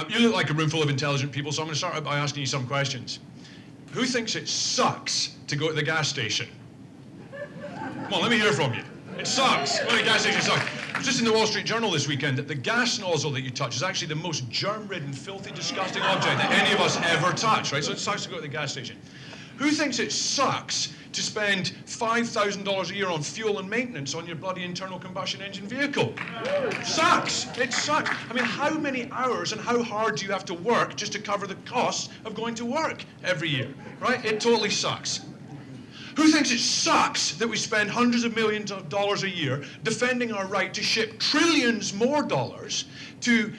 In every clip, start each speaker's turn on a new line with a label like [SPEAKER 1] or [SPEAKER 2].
[SPEAKER 1] You look like a room full of intelligent people, so I'm going to start out by asking you some questions. Who thinks it sucks to go to the gas station? Come on, let me hear from you. It sucks. Going to the gas station sucks. I was just in the Wall Street Journal this weekend that the gas nozzle that you touch is actually the most germ-ridden, filthy, disgusting object that any of us ever touch, right? So it sucks to go to the gas station. Who thinks it sucks to spend $5,000 a year on fuel and maintenance on your bloody internal combustion engine vehicle? Sucks. It sucks. I mean, how many hours and how hard do you have to work just to cover the costs of going to work every year, right? It totally sucks. Who thinks it sucks that we spend hundreds of millions of dollars a year defending our right to ship trillions more dollars to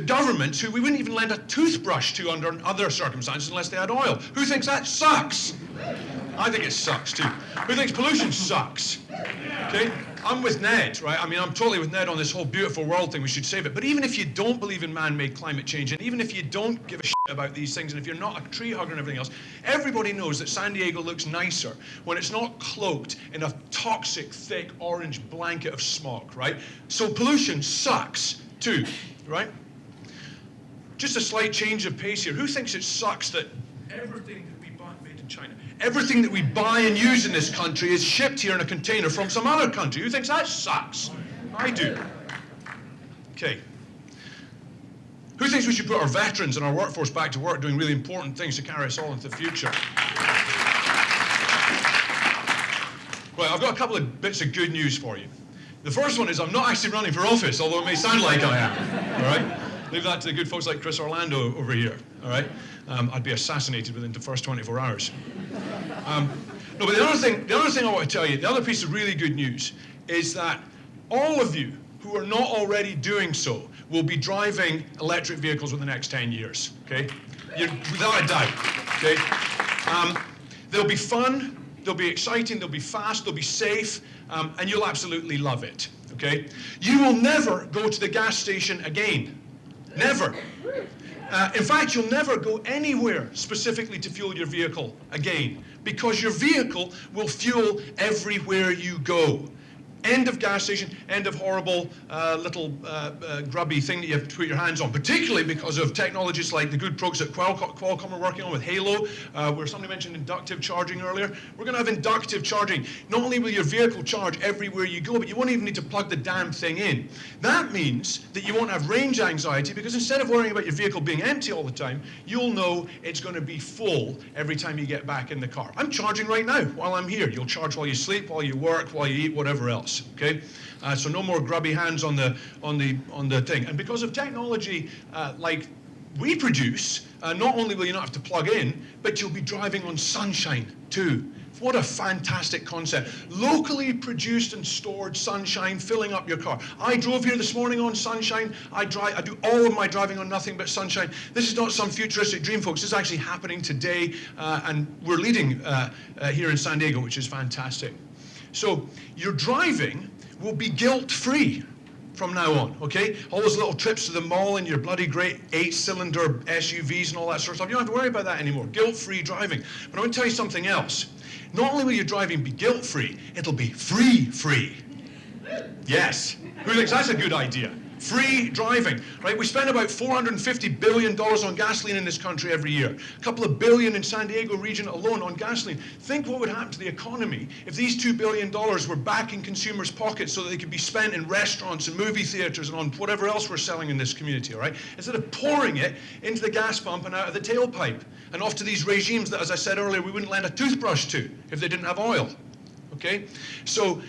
[SPEAKER 1] governments who we wouldn't even lend a toothbrush to under other circumstances unless they had oil? Who thinks that sucks? I think it sucks too. Who thinks pollution sucks? Okay, I'm with Ned, right? I mean, I'm totally with Ned on this whole beautiful world thing, we should save it. But even if you don't believe in man-made climate change, and even if you don't give a shit about these things, and if you're not a tree hugger and everything else, everybody knows that San Diego looks nicer when it's not cloaked in a toxic, thick, orange blanket of smog, right? So pollution sucks too, right? Just a slight change of pace here. Who thinks it sucks that everything that we buy made in China, everything that we buy and use in this country is shipped here in a container from some other country? Who thinks that sucks? I do. Okay. Who thinks we should put our veterans and our workforce back to work doing really important things to carry us all into the future? Right, I've got a couple of bits of good news for you. The first one is I'm not actually running for office, although it may sound like I am, all right? Leave that to the good folks like Chris Orlando over here, all right? I'd be assassinated within the first 24 hours. No, but the other thing I want to tell you, the other piece of really good news is that all of you who are not already doing so will be driving electric vehicles within the next 10 years, okay? Without a doubt, okay? They'll be fun, they'll be exciting, they'll be fast, they'll be safe, and you'll absolutely love it, okay? You will never go to the gas station again. Never. In fact, you'll never go anywhere specifically to fuel your vehicle again, because your vehicle will fuel everywhere you go. End of gas station, end of horrible little grubby thing that you have to put your hands on, particularly because of technologies like the good folks at Qualcomm are working on with Halo, where somebody mentioned inductive charging earlier. We're going to have inductive charging. Not only will your vehicle charge everywhere you go, but you won't even need to plug the damn thing in. That means that you won't have range anxiety, because instead of worrying about your vehicle being empty all the time, you'll know it's going to be full every time you get back in the car. I'm charging right now while I'm here. You'll charge while you sleep, while you work, while you eat, whatever else. Okay, so no more grubby hands on the thing. And because of technology like we produce, not only will you not have to plug in, but you'll be driving on sunshine too. What a fantastic concept. Locally produced and stored sunshine filling up your car. I drove here this morning on sunshine. I do all of my driving on nothing but sunshine. This is not some futuristic dream, folks. This is actually happening today, and we're leading here in San Diego, which is fantastic. So your driving will be guilt-free from now on, okay? All those little trips to the mall in your bloody great 8-cylinder SUVs and all that sort of stuff, you don't have to worry about that anymore. Guilt-free driving. But I want to tell you something else. Not only will your driving be guilt-free, it'll be free-free. Yes. Who thinks that's a good idea? Free driving, right? We spend about $450 billion on gasoline in this country every year. A couple of billion in San Diego region alone on gasoline. Think what would happen to the economy if these $2 billion were back in consumers' pockets so that they could be spent in restaurants and movie theaters and on whatever else we're selling in this community, all right? Instead of pouring it into the gas pump and out of the tailpipe and off to these regimes that, as I said earlier, we wouldn't lend a toothbrush to if they didn't have oil, okay? So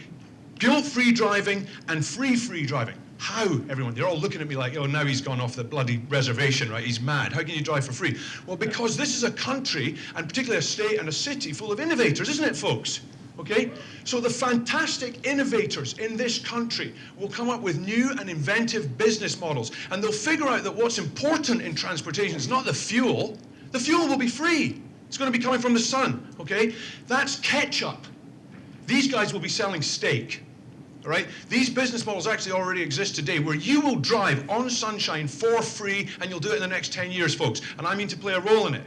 [SPEAKER 1] guilt-free driving and free driving. How, everyone? They're all looking at me like, oh, now he's gone off the bloody reservation, right? He's mad. How can you drive for free? Well, because this is a country, and particularly a state and a city, full of innovators, isn't it, folks? Okay? So the fantastic innovators in this country will come up with new and inventive business models, and they'll figure out that what's important in transportation is not the fuel. The fuel will be free. It's going to be coming from the sun, okay? That's ketchup. These guys will be selling steak. All right? These business models actually already exist today, where you will drive on sunshine for free, and you'll do it in the next 10 years, folks. And I mean to play a role in it.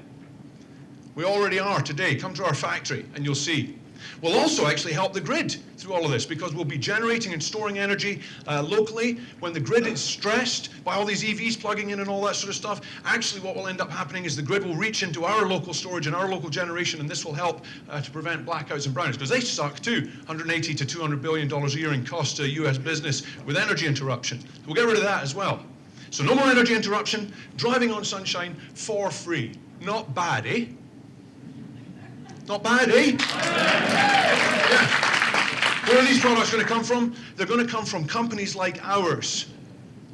[SPEAKER 1] We already are today. Come to our factory, and you'll see. We'll also actually help the grid through all of this, because we'll be generating and storing energy locally. When the grid is stressed by all these EVs plugging in and all that sort of stuff, actually what will end up happening is the grid will reach into our local storage and our local generation, and this will help to prevent blackouts and brownouts, because they suck too. $180 to $200 billion a year in cost to US business with energy interruption. We'll get rid of that as well. So no more energy interruption, driving on sunshine for free. Not bad, eh? Not bad, eh? Yeah. Where are these products going to come from? They're going to come from companies like ours.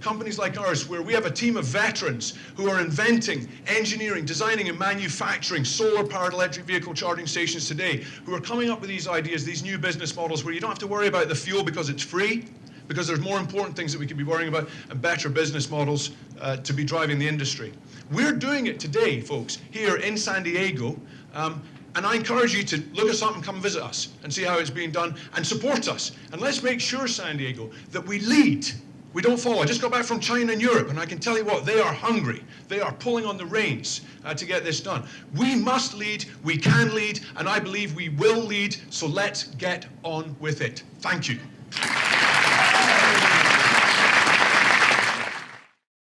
[SPEAKER 1] Companies like ours, where we have a team of veterans who are inventing, engineering, designing, and manufacturing solar-powered electric vehicle charging stations today, who are coming up with these ideas, these new business models where you don't have to worry about the fuel because it's free, because there's more important things that we could be worrying about, and better business models to be driving the industry. We're doing it today, folks, here in San Diego. And I encourage you to look us up and come visit us and see how it's being done and support us. And let's make sure, San Diego, that we lead. We don't follow. I just got back from China and Europe, and I can tell you what, they are hungry. They are pulling on the reins to get this done. We must lead, we can lead, and I believe we will lead, so let's get on with it. Thank you.